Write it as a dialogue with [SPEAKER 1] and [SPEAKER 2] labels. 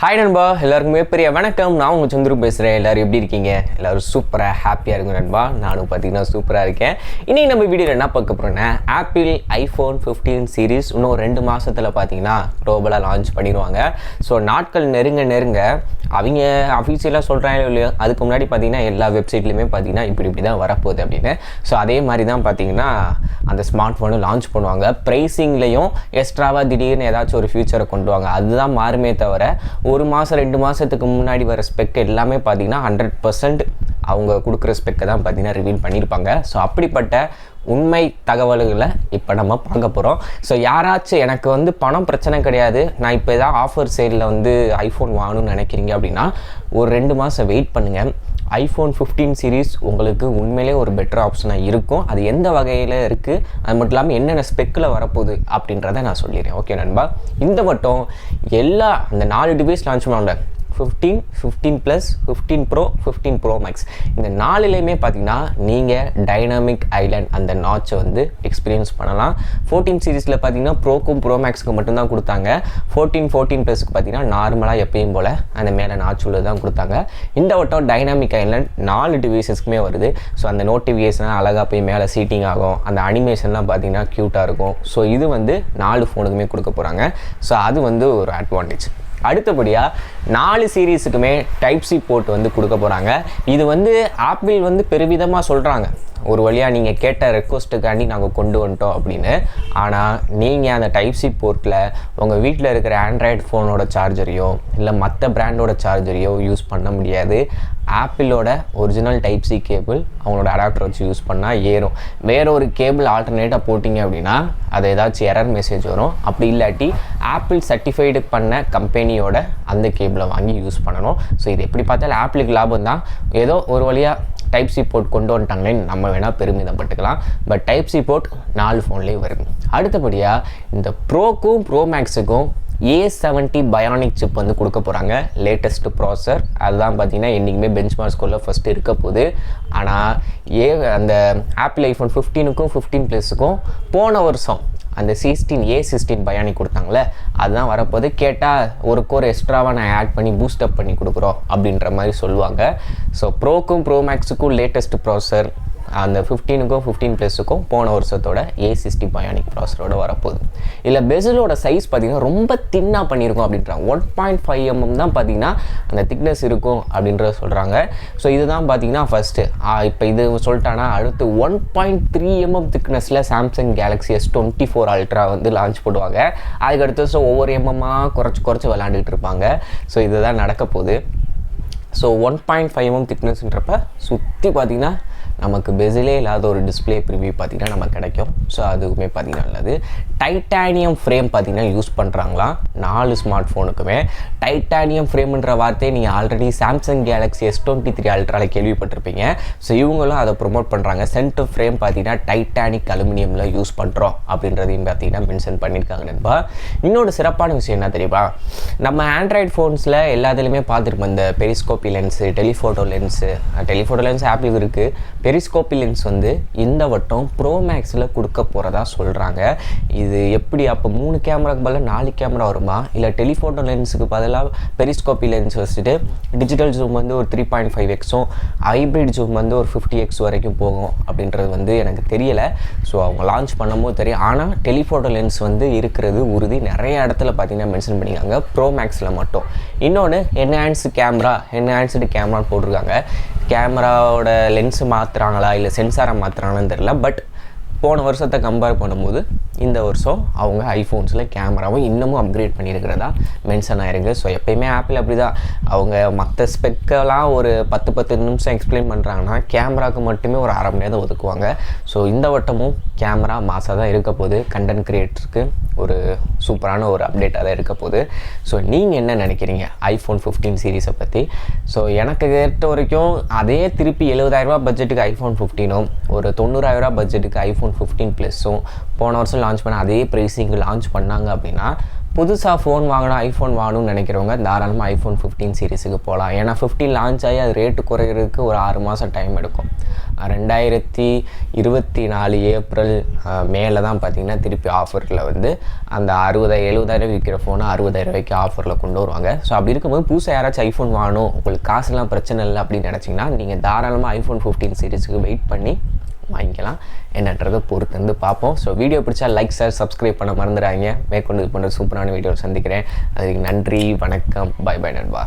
[SPEAKER 1] Hi நண்பா, எல்லாருக்குமே பெரிய வணக்கம். நான் உங்கள் சந்துரு பேசுகிறேன். எல்லோரும் எப்படி இருக்கீங்க? எல்லோரும் சூப்பராக ஹாப்பியாக இருக்கும் நண்பா. நானும் பார்த்தீங்கன்னா சூப்பராக இருக்கேன். இன்றைக்கி நம்ம வீடியோவில் என்ன பார்க்க போகிறோன்னா, ஆப்பிள் ஐஃபோன் 15 சீரீஸ் இன்னும் 2 மாதத்தில் பார்த்தீங்கன்னா குளோபலாக லான்ச் பண்ணிடுவாங்க. ஸோ நாட்கள் நெருங்க அவங்க அஃபீஷியலாக சொல்கிறாங்க இல்லையோ, அதுக்கு முன்னாடி பார்த்தீங்கன்னா எல்லா வெப்சைட்லேயுமே பார்த்தீங்கன்னா இப்படி தான் வரப்போகுது அப்படின்னு. ஸோ அதே மாதிரி தான் பார்த்தீங்கன்னா அந்த ஸ்மார்ட் ஃபோனு லான்ச் பண்ணுவாங்க. ப்ரைஸிங்லேயும் எக்ஸ்ட்ராவாக திடீர்னு ஏதாச்சும் ஒரு ஃபியூச்சரை கொண்டு வாங்க. அதுதான் மாறுமே தவிர 1 மாதம் 2 மாதத்துக்கு முன்னாடி வர ஸ்பெக் எல்லாமே பார்த்தீங்கன்னா 100% அவங்க கொடுக்குற ஸ்பெக்கை தான் பார்த்தீங்கன்னா ரிவீல் பண்ணியிருப்பாங்க. ஸோ அப்படிப்பட்ட உண்மை தகவல்களை இப்போ நம்ம பார்க்க போகிறோம். ஸோ யாராச்சும் எனக்கு பணம் பிரச்சனை கிடையாது, நான் இப்போ ஏதாவது ஆஃபர் சேலில் ஐஃபோன் வாங்கணும்னு நினைக்கிறீங்க அப்படின்னா ஒரு 2 மாதம் வெயிட் பண்ணுங்கள். ஐஃபோன் 15 சீரீஸ் உங்களுக்கு உண்மையிலே ஒரு பெட்டர் ஆப்ஷனாக இருக்கும். அது எந்த வகையில் இருக்குது, அது மட்டும் இல்லாமல் என்னென்ன ஸ்பெக்கில் வரப்போகுது அப்படின்றத நான் சொல்லிடுறேன். ஓகே நண்பா, இந்த மட்டும் எல்லா அந்த 4 டிவைஸ் லான்ச் பண்ணுவாங்க. 15, 15 ப்ளஸ், 15 ப்ரோ, 15 ப்ரோ மேக்ஸ். இந்த 4லையுமே பார்த்தீங்கன்னா நீங்கள் டைனாமிக் ஐலாண்ட் அந்த நாட்சை எக்ஸ்பீரியன்ஸ் பண்ணலாம். 14 சீரீஸில் பார்த்தீங்கன்னா ப்ரோக்கும் ப்ரோ மேக்ஸுக்கு மட்டும்தான் கொடுத்தாங்க. 14 ப்ளஸுக்கு பார்த்தீங்கன்னா நார்மலாக எப்பயும் போல் அந்த மேலே நாட்ச் உள்ளது தான் கொடுத்தாங்க. இந்த வட்டம் டைனாமிக் ஐலாண்ட் 4 டிவைஸஸ்க்குமே வருது. ஸோ அந்த நோட்டிஃபிகேஷன்லாம் அழகாக போய் மேலே சீட்டிங் ஆகும். அந்த அனிமேஷன்லாம் பார்த்தீங்கன்னா க்யூட்டாக இருக்கும். ஸோ இது 4 ஃபோனுக்குமே கொடுக்க போகிறாங்க. ஸோ அது ஒரு அட்வான்டேஜ். அடுத்தபடியாக 4 சீரீஸுக்குமே டைப் சி போர்ட் கொடுக்க போகிறாங்க. இது ஆப்பிள் பெருவிதமாக சொல்கிறாங்க, ஒரு வழியாக நீங்கள் கேட்ட ரெக்வஸ்ட்டுக்காண்டி நாங்கள் கொண்டு வந்துட்டோம் அப்படின்னு. ஆனால் நீங்கள் அந்த டைப் சி போர்ட்டில் உங்கள் வீட்டில் இருக்கிற ஆண்ட்ராய்டு ஃபோனோட சார்ஜரையோ இல்லை மற்ற பிராண்டோட சார்ஜரையோ யூஸ் பண்ண முடியாது. ஆப்பிளோட ஒரிஜினல் டைப் சி கேபிள் அவங்களோட அடாப்டர் வச்சு யூஸ் பண்ணால் ஏறும். வேறு ஒரு கேபிள் ஆல்டர்னேட்டாக போட்டிங்க அப்படின்னா அது ஏதாச்சும் எரர் மெசேஜ் வரும். அப்படி இல்லாட்டி ஆப்பிள் சர்டிஃபைடு பண்ண கம்பெனியோட அந்த கேபிளை வாங்கி யூஸ் பண்ணணும். ஸோ இது எப்படி பார்த்தாலும் ஆப்பிளுக்கு லாபம் தான். ஏதோ ஒரு வழியாக டைப் சி போர்ட் கொண்டு வந்துட்டாங்களேன்னு நம்ம வேணால் பெருமிதப்பட்டுக்கலாம். பட் டைப் சி போர்ட் 4 ஃபோன்லேயும் வருது. அடுத்தபடியாக இந்த ப்ரோக்கும் ப்ரோ மேக்ஸுக்கும் A70 பயானிக் சிப் கொடுக்க போகிறாங்க. லேட்டஸ்ட்டு ப்ராசர் அதுதான் பார்த்தீங்கன்னா என்றைக்குமே பெஞ்ச்மார்க் ஸ்கோரில் ஃபஸ்ட்டு இருக்க போகுது. ஆனால் அந்த ஆப்பிள் ஐஃபோன் 15க்கும் 15 ப்ளஸுக்கும் போன வருஷம் அந்த A16 பயானிக் கொடுத்தாங்களே, அதுதான் வரப்போது. கேட்டால் ஒரு கோர் எக்ஸ்ட்ராவாக நான் ஆட் பண்ணி பூஸ்டப் பண்ணி கொடுக்குறோம் அப்படின்ற மாதிரி சொல்லுவாங்க. ஸோ ப்ரோக்கும் ப்ரோ மேக்ஸுக்கும் லேட்டஸ்ட் ப்ராசர் அந்த 15க்கும் 15 ப்ளஸுக்கும் போன வருஷத்தோட A60 பயானிக் ப்ராசரோட வரப்போகுது. இல்லை பெசலோட சைஸ் பார்த்திங்கன்னா ரொம்ப தின்னாக பண்ணியிருக்கோம் அப்படின்றாங்க. 1.5 mm தான் பார்த்திங்கன்னா அந்த திக்னஸ் இருக்கும் அப்படின்றத சொல்கிறாங்க. ஸோ இதுதான் பார்த்திங்கன்னா ஃபஸ்ட்டு. இப்போ இது சொல்லிட்டானா அடுத்து 1.3 mm திக்னஸில் Samsung Galaxy S24 ultra launch பண்ணுவாங்க. அதுக்கடுத்த வருஷம் ஒவ்வொரு எம்எம்மாக குறைச்சி விளாண்டுட்டு இருப்பாங்க. ஸோ இதுதான் நடக்க போகுது. ஸோ 1.5 mm திக்னஸ்ன்றப்ப சுற்றி பார்த்திங்கன்னா நமக்கு பெசிலே இல்லாத ஒரு டிஸ்பிளே ப்ரிவியூ பார்த்திங்கன்னா நமக்கு கிடைக்கும். ஸோ அதுவுமே பார்த்திங்கன்னா நல்லது. டைட்டானியம் ஃப்ரேம் பார்த்திங்கன்னா யூஸ் பண்ணுறாங்களாம் 4 ஸ்மார்ட் ஃபோனுக்குமே. டைட்டானியம் ஃப்ரேம்ன்ற வார்த்தையை நீங்கள் ஆல்ரெடி சாம்சங் கேலக்ஸி S23 அல்ட்ராவில் கேள்விப்பட்டிருப்பீங்க. ஸோ இவங்களும் அதை ப்ரொமோட் பண்ணுறாங்க. சென்டர் ஃப்ரேம் பார்த்திங்கன்னா டைட்டானிக் அலுமினியமில் யூஸ் பண்ணுறோம் அப்படின்றதையும் பார்த்திங்கன்னா மென்ஷன் பண்ணியிருக்காங்க நண்பா. இன்னொரு சிறப்பான விஷயம் என்ன தெரியுமா, நம்ம ஆண்ட்ராய்டு ஃபோன்ஸில் எல்லாத்துலேயுமே பார்த்துருப்போம் இந்த பெரிஸ்கோப்பி லென்ஸு, டெலிஃபோட்டோ லென்ஸ் ஆப்பிள் இருக்குது. பெரிஸ்கோப்பி லென்ஸ் இந்த வட்டம் ப்ரோ மேக்ஸில் கொடுக்க போகிறதா சொல்கிறாங்க. இது எப்படி அப்போ 3 கேமராக்கு பதிலாக 4 கேமரா வருமா, இல்லை டெலிஃபோட்டோ லென்ஸுக்கு பதிலாக பெரிஸ்கோப்பி லென்ஸ் வச்சுட்டு டிஜிட்டல் ஜூம் ஒரு 3.5x ஹைப்ரிட் ஜூம் ஒரு 50x வரைக்கும் போகும் அப்படின்றது எனக்கு தெரியலை. ஸோ அவங்க லான்ச் பண்ணும்போது தெரியும். ஆனால் டெலிஃபோட்டோ லென்ஸ் இருக்கிறது உறுதி. நிறைய இடத்துல பார்த்தீங்கன்னா மென்ஷன் பண்ணியிருக்காங்க ப்ரோ மேக்ஸில் மட்டும். இன்னொன்று என்ஹான்ஸ்டு கேமரான்னு போட்டிருக்காங்க. கேமராவோட லென்ஸு மாற்றுறாங்களா இல்லை சென்சாரை மாற்றுறாங்களான்னு தெரியல. பட் போன வருஷத்தை கம்பேர் பண்ணும்போது இந்த வருஷம் அவங்க ஐஃபோன்ஸில் கேமராவும் இன்னமும் அப்கிரேட் பண்ணியிருக்கிறதா மென்ஷன் ஆகிருக்கு. ஸோ எப்போயுமே ஆப்பிள் அப்படி தான், அவங்க மற்ற ஸ்பெக்கெல்லாம் ஒரு 10 நிமிஷம் எக்ஸ்பிளைன் பண்ணுறாங்கன்னா கேமராவுக்கு மட்டுமே ஒரு அரை மணி நேரம் ஒதுக்குவாங்க. ஸோ இந்த வட்டமும் கேமரா மாசாக தான் இருக்க போகுது. கண்டென்ட் கிரியேட்டருக்கு ஒரு சூப்பரான ஒரு அப்டேட்டாக தான் இருக்க போகுது. ஸோ நீங்கள் என்ன நினைக்கிறீங்க ஐஃபோன் 15 சீரீஸை பற்றி? ஸோ எனக்கு கேட்ட வரைக்கும் அதே திருப்பி 70,000 பட்ஜெட்டுக்கு ஐஃபோன் 15ம் ஒரு 90,000 பட்ஜெட்டுக்கு ஐஃபோன் 15 ப்ளஸும் போன வருஷம் லான்ச் பண்ண அதே ப்ரைஸிங் லான்ச் பண்ணாங்க அப்படின்னா புதுசாக ஃபோன் வாங்கணும், ஐஃபோன் வாங்கணும்னு நினைக்கிறவங்க தாராளமாக ஐஃபோன் 15 சீரிஸுக்கு போகலாம். ஏன்னா 15 லான்ச் ஆகி அது ரேட்டு குறையிறதுக்கு ஒரு 6 மாதம் டைம் எடுக்கும். 2024 ஏப்ரல் மேலே தான் பார்த்திங்கன்னா திருப்பி ஆஃபரில் வந்து அந்த 60,000-70,000 விற்கிற ஃபோனை 60,000 ஆஃபரில் கொண்டு வருவாங்க. ஸோ அப்படி இருக்கும்போது புதுசாக யாராச்சும் ஐஃபோன் வாங்கணும், உங்களுக்கு காசுலாம் பிரச்சனை இல்லை அப்படின்னு நினச்சிங்கன்னா நீங்கள் தாராளமாக ஐஃபோன் 15 சீரிஸுக்கு வெயிட் பண்ணி வாங்கிக்கலாம். என்னன்றதை பொறுத்து வந்து பார்ப்போம். ஸோ வீடியோ பிடிச்சா லைக், ஷேர், சப்ஸ்கிரைப் பண்ண மறந்துடாங்க. மேற்கொண்டு இது பண்ணுற சூப்பரான வீடியோ சந்திக்கிறேன். அதுக்கு நன்றி, வணக்கம், பை பை நண்பா.